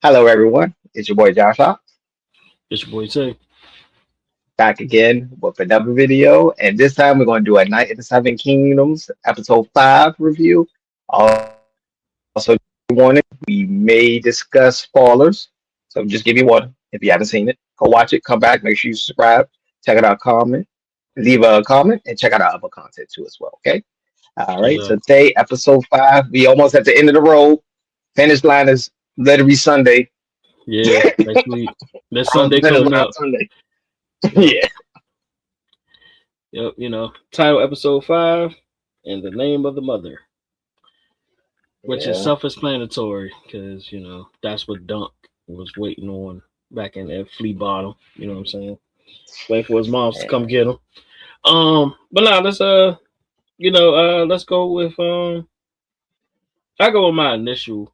Hello, everyone. It's your boy Josh Hawk, It's your boy Tay. back again with another video. And this time we're going to do a Night of the Seven Kingdoms episode 5 review. Also, warning, we may discuss spoilers. So just give you water if you haven't seen it. Go watch it, come back, make sure you subscribe, check it out, comment, leave a comment, and check out our other content too as well. Okay. All right. Yeah, So today, episode 5, we almost at the end of the road. Finish line is literally Sunday. yeah. Next week, this Cross the Sunday finish coming line up. Sunday. Yep, Yeah. yep. Title episode 5, and the name of the mother, which is Yeah. self-explanatory because that's what Dunk was waiting on back in that Flea Bottom. You know what I'm saying? Waiting for his moms to come get him. But now let's go with I go with my initial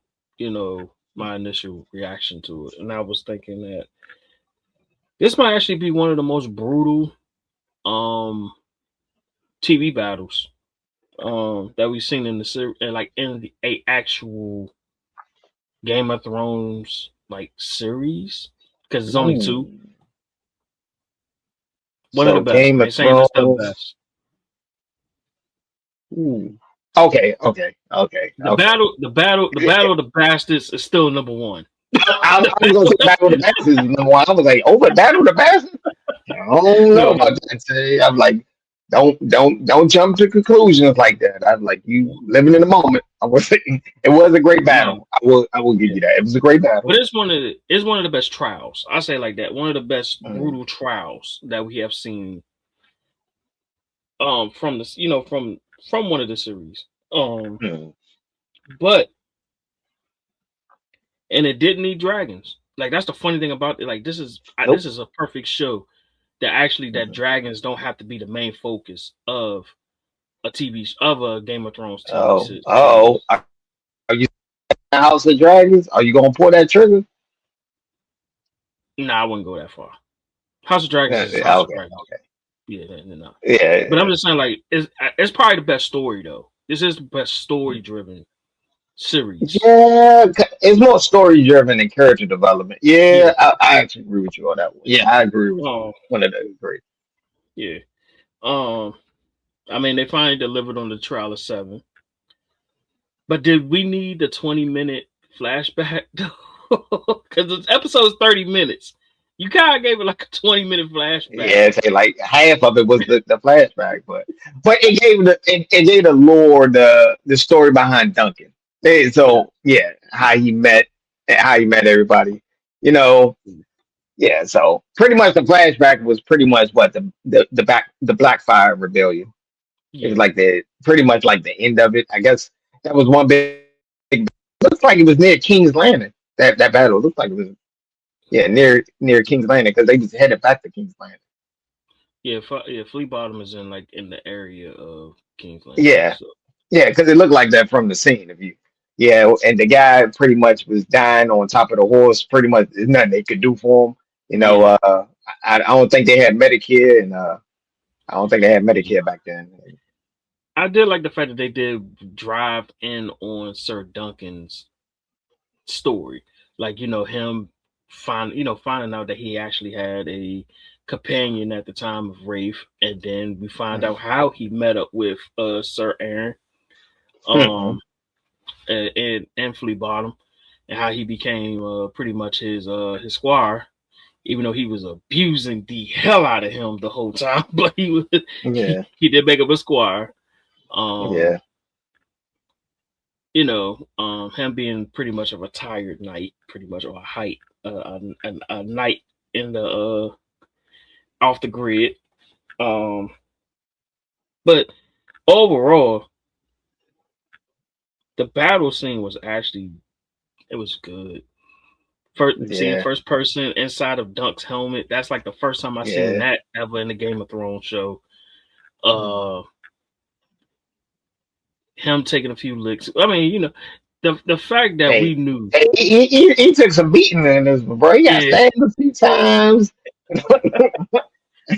reaction to it, and I was thinking that this might actually be one of the most brutal um TV battles that we've seen in the series, like in a actual Game of Thrones like series, because it's only two. Ooh. One of the So best. Game I of ain't saying it's the Thrones. best. Ooh. Okay. The battle of the bastards is still number one. I was gonna say Battle of the Bastards is number one. I was like, over Battle of the Bastards? I don't know No, about no, that today. I'm like, don't jump to conclusions like that. I'm like, you no, living in the moment. I was saying it was a great no. battle. I will give Yeah. you that. It was a great But battle. it's one of the best trials. I say it like that. One of the best Mm, brutal trials that we have seen from this from one of the series. mm. But and it didn't need dragons. Like that's the funny thing about it. Like Nope. this is a perfect show that actually that Mm. dragons don't have to be the main focus of of a Game of Thrones TV Oh, oh. series. Are you House of Dragons? Are you gonna pull that trigger? Nah, I wouldn't go that far. House of Dragons Yeah, is yeah, House of okay, Dragons. okay. Yeah, no. But I'm Yeah. just saying, like, it's probably the best story though. This is the best story driven series. Yeah, it's more story driven than character development. Yeah. Yeah, I actually agree with you on that one. Yeah, I agree with you. Um. One of those great. Yeah. Um. I mean, they finally delivered on the trial of seven. But did we need the 20-minute flashback? Because the episode's 30 minutes. You kind of gave it like a 20-minute flashback. Yeah, say like half of it was the flashback, but it gave the lore, the story behind Duncan. Yeah. So yeah, how he met everybody. You know, yeah. So pretty much the flashback was pretty much what the Blackfire Rebellion. It was Yeah. like the pretty much like the end of it. I guess that was one big. Looks like it was near King's Landing. That battle looked like it was near King's Landing because they just headed back to King's Landing. Yeah. Flea Bottom is in like in the area of King's Landing. Yeah, So yeah, because it looked like that from the scene. If you, yeah, and the guy pretty much was dying on top of the horse. Pretty much, there's nothing they could do for him. You know, yeah. I don't think they had Medicare, and I don't think they had Yeah. Medicare back then. I did like the fact that they did drive in on Sir Duncan's story. Like, him finding out that he actually had a companion at the time of Rafe, and then we find out how he met up with Sir Aaron Mm-hmm. um and Flea Bottom, and how he became pretty much his squire, even though he was abusing the hell out of him the whole time. But Yeah, he did make up a squire. Um yeah, him being pretty much a retired knight, pretty much, or a knight in the off the grid. Um, but overall, the battle scene was actually it was good. First, seeing yeah, first person inside of Dunk's helmet, that's like the first time I seen yeah. that ever in the Game of Thrones show. Mm. Uh, him taking a few licks. I mean, the fact that we Hey, knew, he took some beating in this, bro. He got yeah, stabbed a few times. He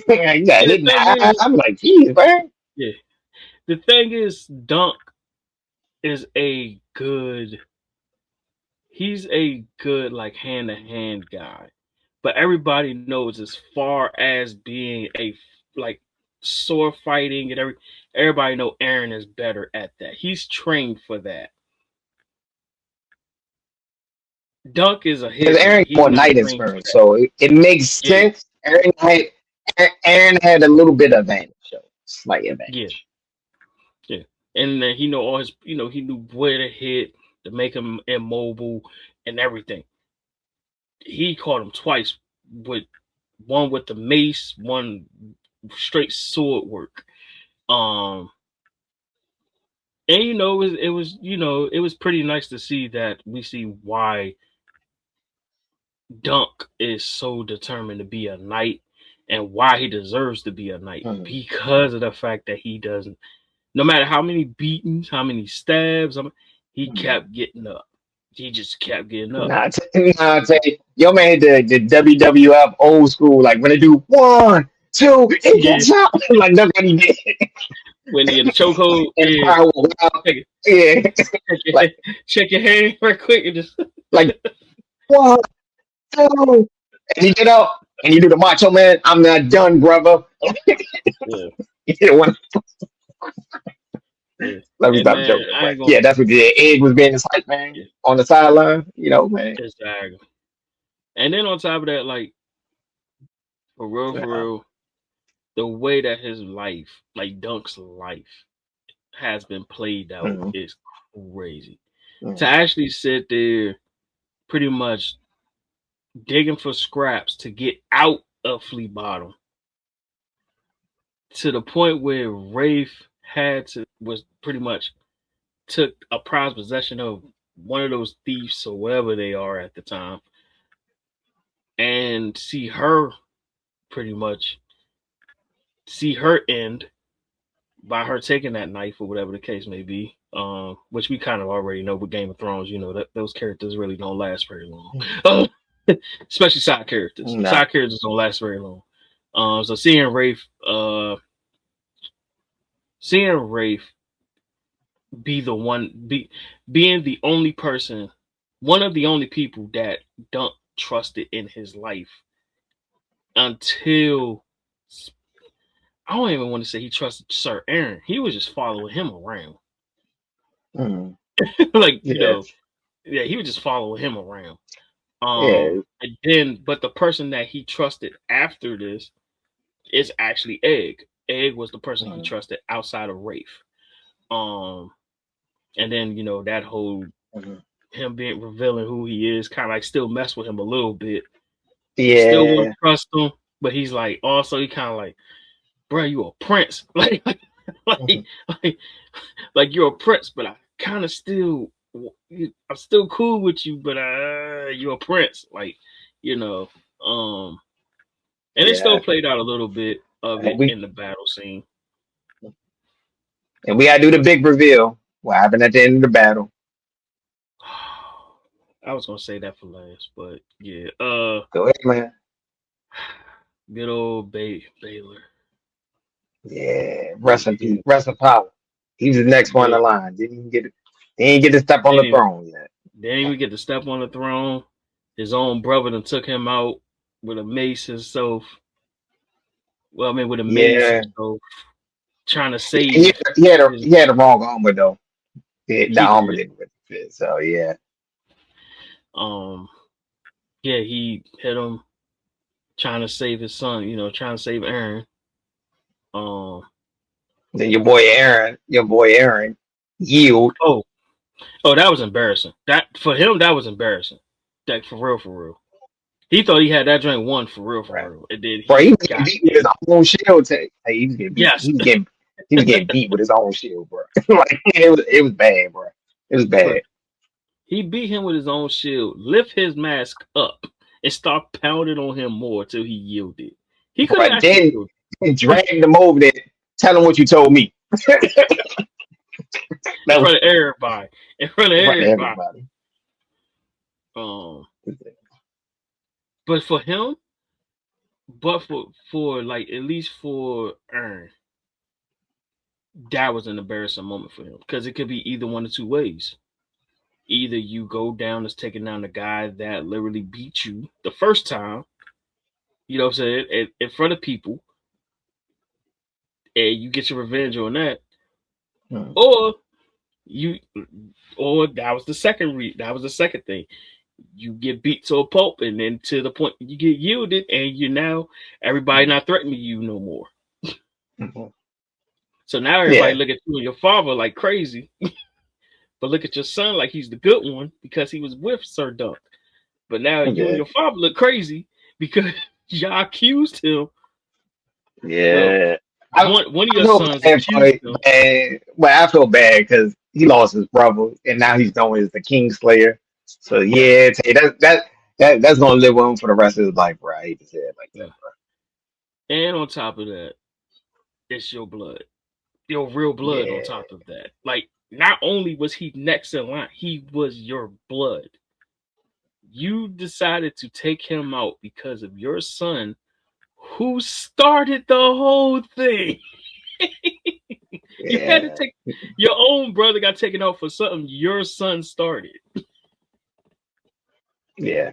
got yeah. hit in the eye. I'm like, geez, man. Yeah, the thing is, Dunk is a good he's a good like hand-to-hand guy. But everybody knows as far as being a like sword fighting and everybody know Aerion is better at that. He's trained for that. Dunk is a Because hit man. Aaron He's more not night trained for experience, that. so it makes Yeah, sense. Aaron had a little bit of advantage, so slight yeah, advantage. yeah. And then he know all his, he knew where to hit to make him immobile and everything. He caught him twice with one with the mace, one straight sword work. Um, and it was pretty nice to see that we see why Dunk is so determined to be a knight and why he deserves to be a knight Mhm. because of the fact that he doesn't, no matter how many beatings, how many stabs, he kept getting up. He just kept getting up. Nah, I tell you, your man the WWF old school, like when they do 1, 2, he Yeah, gets out, like that's what he did. when he in the chokehold, And yeah, power wow, check, yeah, check, like check your hand right quick and just like 1, 2, and he get up and you do the Macho Man. I'm not done, brother. yeah, You know, when, yeah. let me And stop man, joking, I but ain't gonna, yeah, that's what the Egg was being his hype man yeah, on the sideline. You know, man. exactly. And then on top of that, like for Yeah. real, the way that his life, like Dunk's life, has been played out Mhm, is crazy. To mhm, actually sit there, pretty much digging for scraps to get out of Flea Bottom, to the point where Rafe was pretty much took a prized possession of one of those thieves or whatever they are at the time, and pretty much see her end by her taking that knife or whatever the case may be. Which we kind of already know with Game of Thrones, that those characters really don't last very long. Especially side characters. nah. Side characters don't last very long. So seeing Rafe be the one, being the only person, one of the only people that Dunk trusted in his life until, I don't even want to say he trusted Sir Aaron. He was just following him around. Mhm. Like, Yeah, yeah, he was just following him around. yeah. And then, but the person that he trusted after this is actually Egg. Egg was the person he Mhm, trusted outside of Rafe. Um, and then that whole mhm. him being revealing who he is, kind of like still mess with him a little bit. You still want Yeah. to trust him, but he's like also he kind of like, bro, you a prince, like Mhm. like like you're a prince, but I kind of still, I'm still cool with you, but you're a prince, like you know. Um, and it still Yeah. played out a little bit of And it we in the battle scene. and we gotta do the big reveal. What happened at the end of the battle? I was gonna say that for last, but yeah, Go ahead, man. good old Baelor. Yeah. He, Rest in he, peace. Rest in power. He's the next one yeah, in line. Didn't even get it. He ain't get to step on the didn't even, throne yet. didn't even get to step on the throne. His own brother done took him out with a mace himself. Well, I mean, with a mace Yeah. himself, trying to He, save he had a his. he had the wrong armor though. The He armor did. didn't really fit. So yeah. Um, yeah, he hit him trying to save his son. Trying to save Aaron. Um, Then your boy Aaron, yield. oh, that was embarrassing. That for him, that was embarrassing. That for real, for real. He thought he had that drink won for Right. real. And then Bro, he he was getting got beat with his own shield. Hey, he was getting beat. yes, He was getting beat with his own shield, bro. Like it was bad, bro. It was bro. bad. He beat him with his own shield, lift his mask up, and start pounding on him more till he yielded. He could have But actually then killed drag him over there, tell him what you told me. in That was front of everybody. In front of in front of everybody. everybody. Um, but for him, but for like at least for Ern, that was an embarrassing moment for him because it could be either one of two ways. Either you go down as taking down the guy that literally beat you the first time, you know what I'm saying, in front of people, and you get your revenge on that, or you, or that was the second thing. You get beat to a pulp, and then to the point you get yielded, and you now everybody not threatening you no more. So now everybody look at you and your father like crazy, but look at your son like he's the good one because he was with Sir Dunk. But now you and your father look crazy because y'all accused him. Yeah. Well, one of your sons accused him. Well, I feel bad because he lost his brother, and now he's known as the Kingslayer. So yeah, that's gonna live with him for the rest of his life, bro. I hate to say it like that, bro. And on top of that, it's your blood, your real blood. On top of that, like not only was he next in line, he was your blood. You decided to take him out because of your son, who started the whole thing. You had to take your own brother got taken out for something your son started. Yeah.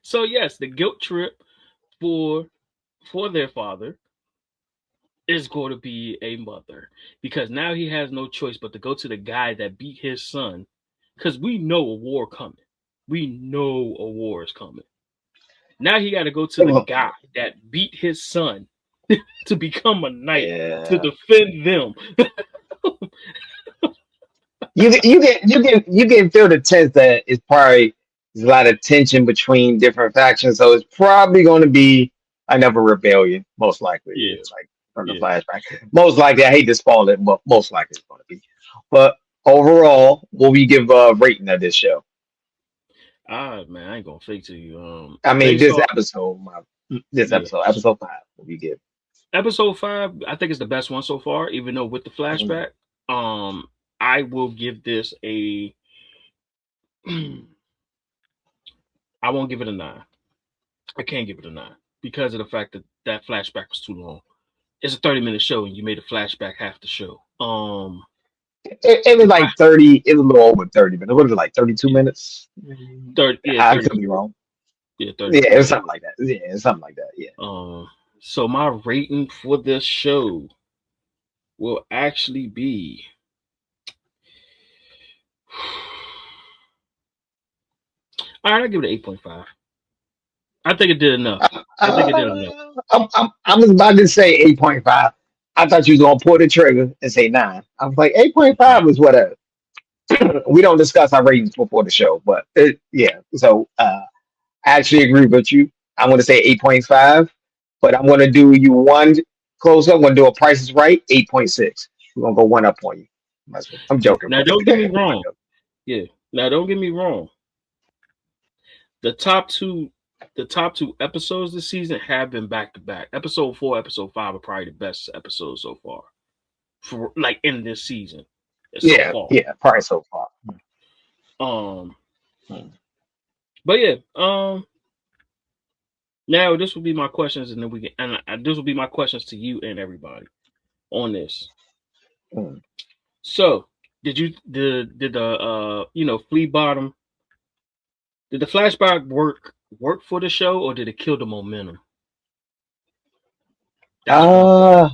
So yes, the guilt trip for their father is going to be a mother, because now he has no choice but to go to the guy that beat his son, because we know a war coming. We know a war is coming. Now he got to go to the guy that beat his son to become a knight to defend them. you can feel the tense that it's probably there's a lot of tension between different factions, so it's probably going to be another rebellion, most likely. Yeah. Like from the flashback, most likely. I hate to spoil it, but most likely it's going to be. But overall, what we give a rating of this show? Man, I ain't gonna fake to you. I mean, this episode, episode 5. What we give? Episode 5, I think it's the best one so far. Even though with the flashback, I will give this a. I won't give it a 9. I can't give it a 9 because of the fact that that flashback was too long. It's a 30-minute show, and you made a flashback half the show. It was like 30. It was a little over 30 minutes. What was it, like 32 minutes? 30. Yeah, I could be wrong. Yeah, 30. Yeah, it was something like that. Yeah, it was something like that. Yeah. So my rating for this show will actually be. All right, I'll give it an 8.5. I think it did enough. I was about to say 8.5. I thought you was gonna pull the trigger and say 9. I was like 8.5 is whatever. We don't discuss our ratings before the show, but yeah. So I actually agree with you. I'm gonna say 8.5, but I'm gonna do you one closer. I'm gonna do a Price is Right 8.6. We're gonna go one up on you. I'm joking. Now don't get me wrong. Yeah. Now don't get me wrong. The top two episodes this season have been back to back. Episode 4, episode 5 are probably the best episodes so far, for like in this season. Probably so far. But yeah, now this will be my questions, and then we can, and this will be my questions to you and everybody on this. So, did the Flea Bottom? Did the flashback work for the show, or did it kill the momentum? I'm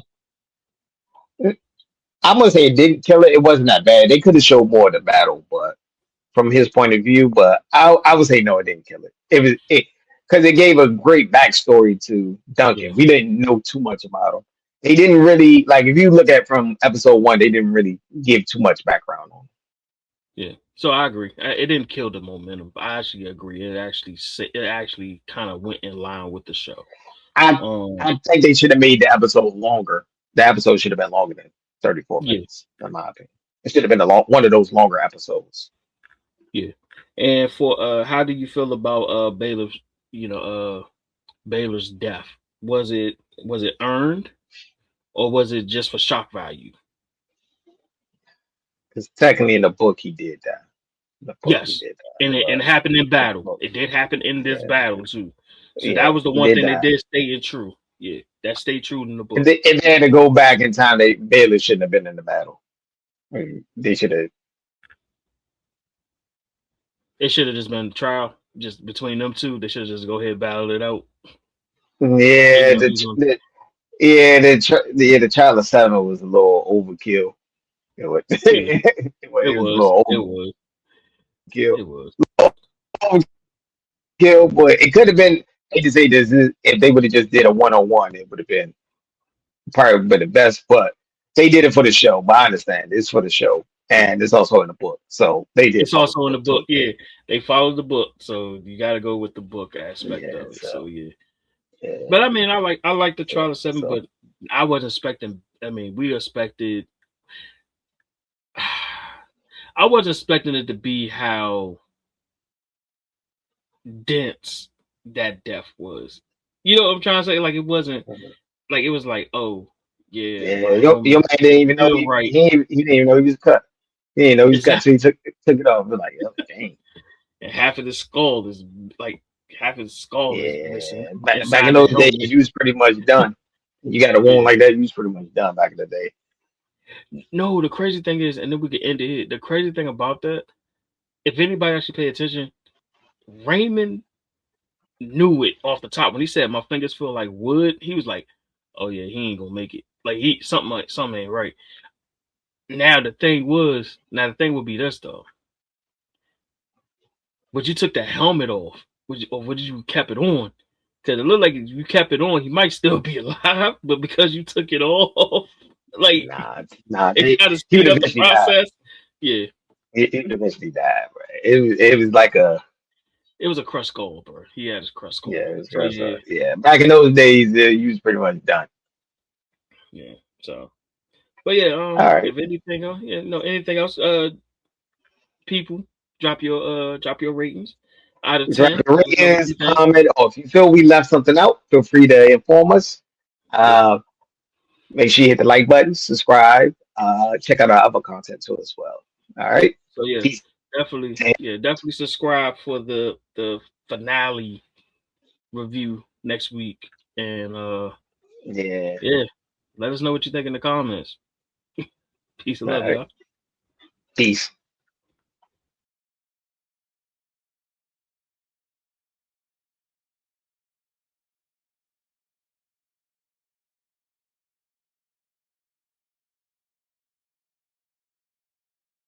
gonna say it didn't kill it. It wasn't that bad. They could have showed more of the battle, but from his point of view, but I would say no, it didn't kill it. It was because it gave a great backstory to Duncan. Yeah. We didn't know too much about him. They didn't really like if you look at from episode 1, they didn't really give too much background on him. Yeah. So I agree. It didn't kill the momentum. I actually agree. It actually kind of went in line with the show. I think they should have made the episode longer. The episode should have been longer than 34 minutes, in my opinion. It should have been one of those longer episodes. Yeah. And for how do you feel about Baelor's, Baelor's death? Was it earned, or was it just for shock value? Because technically in the book he did that. Yes, and it happened in battle. It did happen in this battle too. So that was the one thing that did stay true. Yeah, that stayed true in the book. If they had to go back in time, Baelor shouldn't have been in the battle. They should have. It should have just been a trial, just between them two. They should have just go ahead and battle it out. Yeah, Even though he's on, the Child of Seven was a little overkill. It was, yeah, it it was a was, little it was, overkill. it was. Overkill, but it could have been. I hate to say this, if they would have just did a one on one, it would have been probably been the best. But they did it for the show. But I understand it's for the show, and it's also in the book, so they did It's follow the also in the book book. too. Yeah, they followed the book, so you got to go with the book aspect Yeah, of it. So so yeah, yeah, but I mean, I like the yeah. trial of seven, So but I wasn't expecting. I mean, we expected. I wasn't expecting it to be how dense that death was. You know what I'm trying to say? Like it wasn't like it was like, oh yeah, yeah, my your helmet man didn't even know feel right. he didn't even know he was cut. He didn't know he was cut Exactly. till he took it off. We're like, oh, dang. And half of the skull is like half of the skull is missing Yeah, back in inside the those days, helmet. you was pretty much done. You got a wound Yeah. like that, you was pretty much done back in the day. No, the crazy thing is, and then we can end it here. The crazy thing about that, if anybody actually pay attention, Raymond knew it off the top when he said my fingers feel like wood. He was like, "Oh yeah, he ain't gonna make it. Like something ain't right." Now the thing would be this though. But you took the helmet off, or would you kept it on? Because it looked like if you kept it on, he might still be alive. But because you took it off, like Nah, it kind of he would speed up the eventually die. process. Yeah, He would eventually die, bro. It was like a it was a crushed skull, bro. He had his crushed yeah, skull. it was So gross. yeah, Yeah, back in those days, you was pretty much done. yeah. So, but yeah, All right, if anything else, yeah, no, anything else, people, drop your ratings out of drop 10. your Let us know what ratings, you think. comment, or if you feel we left something out, feel free to inform us. Yep. Uh, Make sure you hit the like button, subscribe, check out our other content too as well. All Yep. right, So yeah, peace. definitely subscribe for the finale review next week. And Yeah, yeah, let us know what you think in the comments. Peace and all love, right, y'all. peace.